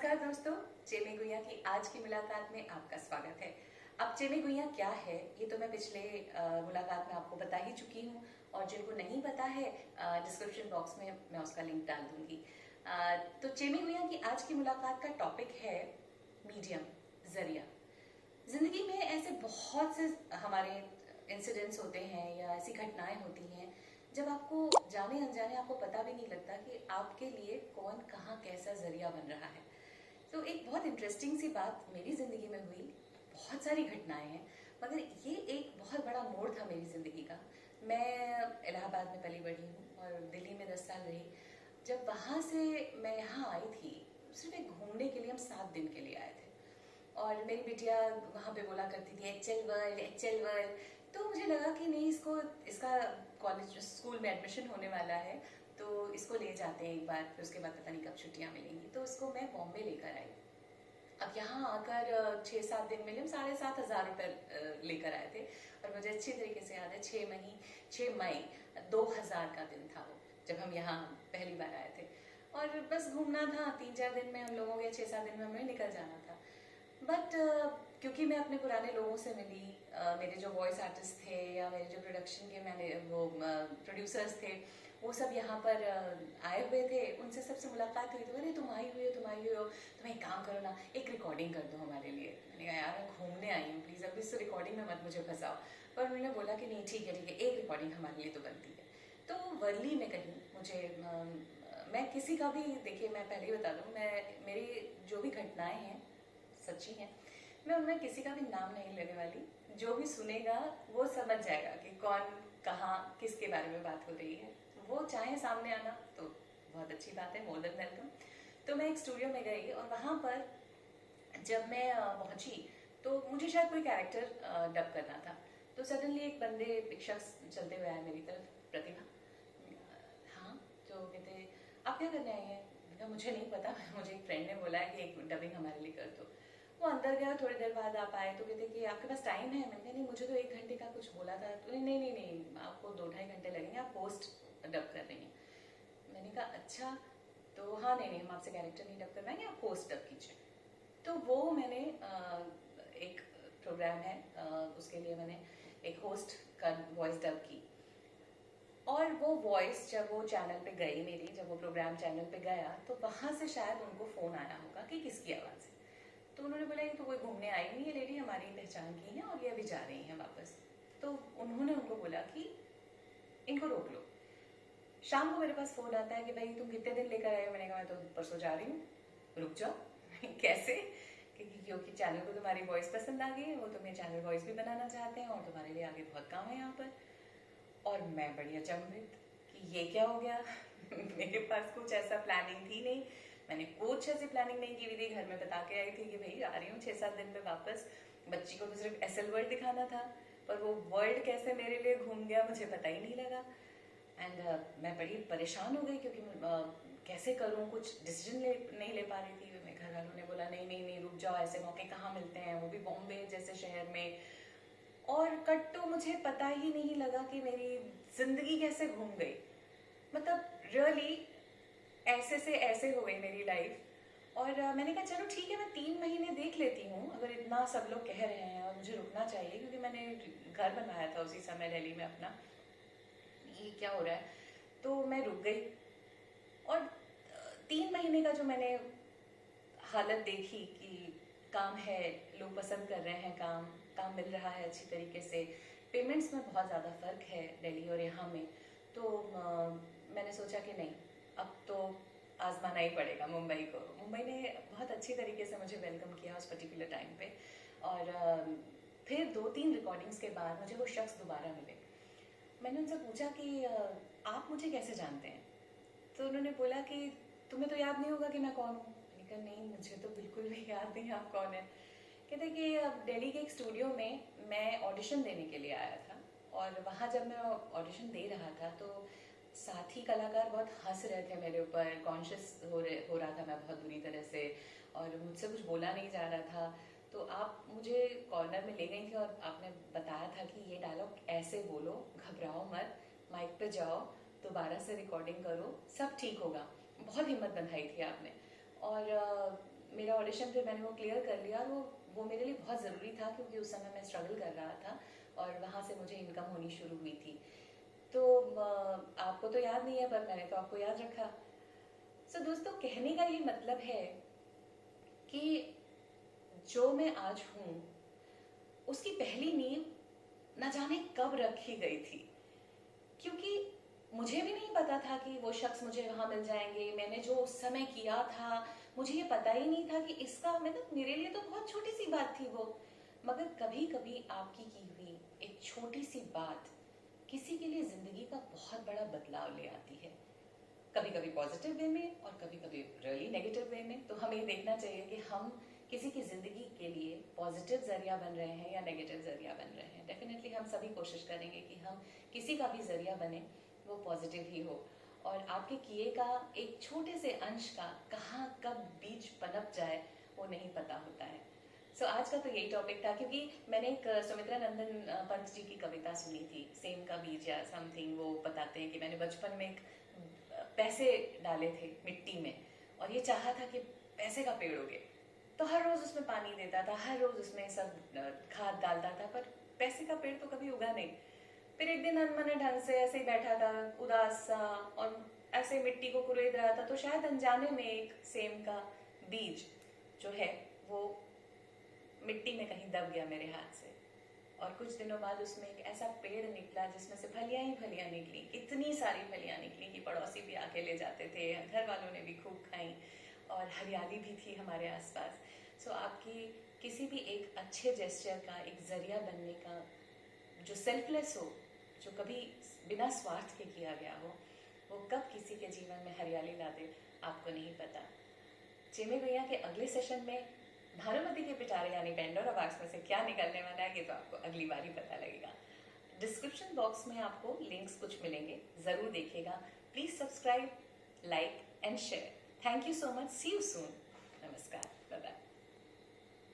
नमस्कार दोस्तों, चेमी गुइया की आज की मुलाकात में आपका स्वागत है। अब चेमी गुइया क्या है ये तो मैं पिछले मुलाकात में आपको बता ही चुकी हूँ और जिनको नहीं पता है डिस्क्रिप्शन बॉक्स में मैं उसका लिंक डाल दूंगी। तो चेमी गुइया की आज की मुलाकात का टॉपिक है मीडियम, जरिया। जिंदगी में ऐसे बहुत से हमारे इंसिडेंट्स होते हैं या ऐसी घटनाएं होती हैं जब आपको जाने अनजाने आपको पता भी नहीं लगता कि आपके लिए कौन कहाँ कैसा जरिया बन रहा है। तो एक बहुत इंटरेस्टिंग सी बात मेरी जिंदगी में हुई। बहुत सारी घटनाएं हैं मगर ये एक बहुत बड़ा मोड़ था मेरी जिंदगी का। मैं इलाहाबाद में पली बढ़ी हूँ और दिल्ली में 10 साल रही। जब वहाँ से मैं यहाँ आई थी सिर्फ एक घूमने के लिए, हम 7 दिन के लिए आए थे और मेरी बिटिया वहाँ पे बोला करती थी एचएल वर्ल्ड एचएल वर्ल्ड। तो मुझे लगा कि नहीं, इसका कॉलेज स्कूल में एडमिशन होने वाला है तो इसको ले जाते हैं एक बार, फिर उसके बाद पता नहीं कब छुट्टियाँ मिलेंगी। तो उसको मैं बॉम्बे लेकर आई। अब यहाँ आकर 6-7 दिन मिले, हम 7,500 रुपये लेकर आए थे और मुझे अच्छी तरीके से याद है 6 मई 2000 का दिन था वो, जब हम यहाँ पहली बार आए थे। और बस घूमना था, 3-4 दिन में हम लोगों के, 6-7 दिन में हमें निकल जाना था। बट क्योंकि मैं अपने पुराने लोगों से मिली, मेरे जो वॉइस आर्टिस्ट थे या मेरे जो प्रोडक्शन के मैंने वो प्रोड्यूसर्स थे वो सब यहाँ पर आए हुए थे, उनसे सबसे मुलाकात हुई। तो अरे तुम आई हुई हो, तुम एक काम करो ना, एक रिकॉर्डिंग कर दो हमारे लिए। मैंने कहा यार मैं घूमने आई हूँ, प्लीज़ अब इस रिकॉर्डिंग में मत मुझे फंसाओ। पर उन्होंने बोला कि नहीं ठीक है, एक रिकॉर्डिंग हमारे लिए तो बनती है। तो वर्ली में कहीं मुझे मैं किसी का भी, देखिए मैं पहले ही बता दूँ, मैं मेरी जो भी घटनाएं हैं सच्ची हैं, मैं उनमें किसी का भी नाम नहीं लेने वाली। जो भी सुनेगा वो समझ जाएगा कि कौन कहाँ किसके बारे में बात हो रही है। वो चाहे सामने आना तो बहुत अच्छी बात है, मोर देन वेलकम। तो मैं एक स्टूडियो में गई और वहाँ पर जब मैं पहुँची तो मुझे शायद कोई कैरेक्टर डब करना था। तो सडनली एक शख्स चलते हुए आया मेरी तरफ, प्रतिभा। हाँ, तो कहते आप क्या करने आई हैं? मुझे नहीं पता, मुझे एक फ्रेंड ने बोला है कि एक डबिंग हमारे लिए कर दो। वो अंदर गया, थोड़ी देर बाद आप आए तो कहते कि आपके पास टाइम है? मैंने कहा नहीं, मुझे तो 1 घंटे का कुछ बोला था। तो नहीं नहीं नहीं नहीं, आपको 2-2.5 घंटे लगेंगे, आप पोस्ट डब कर रही हैं। मैंने कहा अच्छा। तो हाँ नहीं नहीं, हम आपसे कैरेक्टर नहीं डब करवाएंगे, आप पोस्ट डब कीजिए। तो वो मैंने एक प्रोग्राम है, उसके लिए मैंने एक होस्ट का वॉइस डब की। और वो वॉइस जब वो चैनल पे गई मेरी, जब वो प्रोग्राम चैनल पे गया तो वहाँ से शायद उनको फ़ोन आया होगा कि किसकी आवाज़ है। तो उन्होंने बोला ये तो कोई घूमने आई हुई है लेडी, हमारी पहचान की है और ये अभी जा रही हैं वापस। तो उन्होंने उनको बोला कि इनको रोक लो। शाम को मेरे पास फ़ोन आता है कि भाई तुम कितने दिन लेकर आए हो? मैंने कहा मैं तो परसों जा रही हूँ, रुक जाओ। कैसे? क्योंकि चैनल को तुम्हारी वॉइस पसंद आ गई है, वो तुम्हें चैनल वॉइस भी बनाना चाहते हैं और तुम्हारे लिए आगे बहुत काम है यहाँ पर। और मैं बड़ी अचंभित कि ये क्या हो गया। मेरे पास कुछ ऐसा प्लानिंग थी नहीं, मैंने कुछ ऐसी प्लानिंग नहीं की हुई थी। घर में बता के आई थी कि भाई आ रही हूँ 6-7 दिन में वापस। बच्ची को तो सिर्फ एसएल वर्ल्ड दिखाना था, पर वो वर्ल्ड कैसे मेरे लिए घूम गया मुझे पता ही नहीं लगा। एंड मैं बड़ी परेशान हो गई क्योंकि कैसे करूँ, कुछ डिसीजन नहीं ले पा रही थी। मेरे घर वालों ने बोला नहीं नहीं नहीं रुक जाओ, ऐसे मौके कहाँ मिलते हैं, वो भी बॉम्बे जैसे शहर में। और कट तो मुझे पता ही नहीं लगा कि मेरी जिंदगी कैसे घूम गई। मतलब रियली ऐसे से ऐसे हो गई मेरी लाइफ। और मैंने कहा चलो ठीक है, मैं 3 महीने देख लेती हूँ, अगर इतना सब लोग कह रहे हैं और मुझे रुकना चाहिए, क्योंकि मैंने घर बनवाया था उसी समय दिल्ली में अपना। ये क्या हो रहा है? तो मैं रुक गई और 3 महीने का जो मैंने हालत देखी कि काम है, लोग पसंद कर रहे हैं, काम काम मिल रहा है अच्छी तरीके से, पेमेंट्स में बहुत ज़्यादा फ़र्क है दिल्ली और यहाँ में। तो मैंने सोचा कि नहीं, अब तो आजमाना ही पड़ेगा मुंबई को। मुंबई ने बहुत अच्छी तरीके से मुझे वेलकम किया उस पर्टिकुलर टाइम पे। और फिर 2-3 रिकॉर्डिंग्स के बाद मुझे वो शख्स दोबारा मिले। मैंने उनसे पूछा कि आप मुझे कैसे जानते हैं? तो उन्होंने बोला कि तुम्हें तो याद नहीं होगा कि मैं कौन हूँ। मैंने कहा नहीं, मुझे तो बिल्कुल भी याद नहीं आप कौन है। कहते कि दिल्ली के एक स्टूडियो में मैं ऑडिशन देने के लिए आया था और वहाँ जब मैं ऑडिशन दे रहा था तो साथी कलाकार बहुत हंस रहे थे मेरे ऊपर, कॉन्शियस हो रहा था मैं बहुत बुरी तरह से, और मुझसे कुछ बोला नहीं जा रहा था। तो आप मुझे कॉर्नर में ले गई थी और आपने बताया था कि ये डायलॉग ऐसे बोलो, घबराओ मत, माइक पे जाओ, दोबारा से रिकॉर्डिंग करो, सब ठीक होगा। बहुत हिम्मत बंधाई थी आपने। और मेरा ऑडिशन फिर मैंने वो क्लियर कर लिया, और वो मेरे लिए बहुत ज़रूरी था क्योंकि उस समय मैं स्ट्रगल कर रहा था और वहाँ से मुझे इनकम होनी शुरू हुई थी। तो आपको तो याद नहीं है पर मैंने तो आपको याद रखा। सो दोस्तों, कहने का ये मतलब है कि जो मैं आज हूँ उसकी पहली नींव न जाने कब रखी गई थी, क्योंकि मुझे भी नहीं पता था कि वो शख्स मुझे वहां मिल जाएंगे। मैंने जो उस समय किया था मुझे ये पता ही नहीं था कि इसका मतलब मेरे लिए तो बहुत छोटी सी बात थी वो, मगर कभी कभी आपकी की हुई एक छोटी सी बात किसी के लिए जिंदगी का बहुत बड़ा बदलाव ले आती है, कभी कभी पॉजिटिव वे में और कभी कभी रियली नेगेटिव वे में। तो हमें देखना चाहिए कि हम किसी की जिंदगी के लिए पॉजिटिव जरिया बन रहे हैं या नेगेटिव जरिया बन रहे हैं। डेफिनेटली हम सभी कोशिश करेंगे कि हम किसी का भी जरिया बने वो पॉजिटिव ही हो, और आपके किए का एक छोटे से अंश का कहाँ कब बीज पनप जाए वो नहीं पता होता है। सो आज का तो यही टॉपिक था, क्योंकि मैंने एक सुमित्रा नंदन पंत जी की कविता सुनी थी, सेम का बीज या समथिंग। वो बताते हैं कि मैंने बचपन में एक पैसे डाले थे मिट्टी में और ये चाहा था कि पैसे का पेड़ उगे, तो हर रोज उसमें पानी देता था, हर रोज उसमें सब खाद डालता था, पर पैसे का पेड़ तो कभी उगा नहीं। फिर एक दिन अनमने ढंग से ऐसे ही बैठा था उदास सा और ऐसे मिट्टी को कुरेद रहा था, तो शायद अनजाने में एक सेम का बीज जो है वो मिट्टी में कहीं दब गया मेरे हाथ से, और कुछ दिनों बाद उसमें एक ऐसा पेड़ निकला जिसमें से फलियां ही फलियां निकली, इतनी सारी फलियां निकली कि पड़ोसी भी आके ले जाते थे, घर वालों ने भी खूब खाई और हरियाली भी थी हमारे आसपास। सो आपकी किसी भी एक अच्छे जेस्चर का एक जरिया बनने का, जो सेल्फलेस हो, जो कभी बिना स्वार्थ के किया गया हो, वो कब किसी के जीवन में हरियाली ला दे आपको नहीं पता। चेमे भैया के अगले सेशन में भानुमति के पिटारे यानी पेंडोरा बॉक्स में से क्या निकलने वाला है ये तो आपको अगली बार ही पता लगेगा। डिस्क्रिप्शन बॉक्स में आपको लिंक्स कुछ मिलेंगे, जरूर देखिएगा। Please subscribe, like and share. Thank you so much, see you soon. नमस्कार।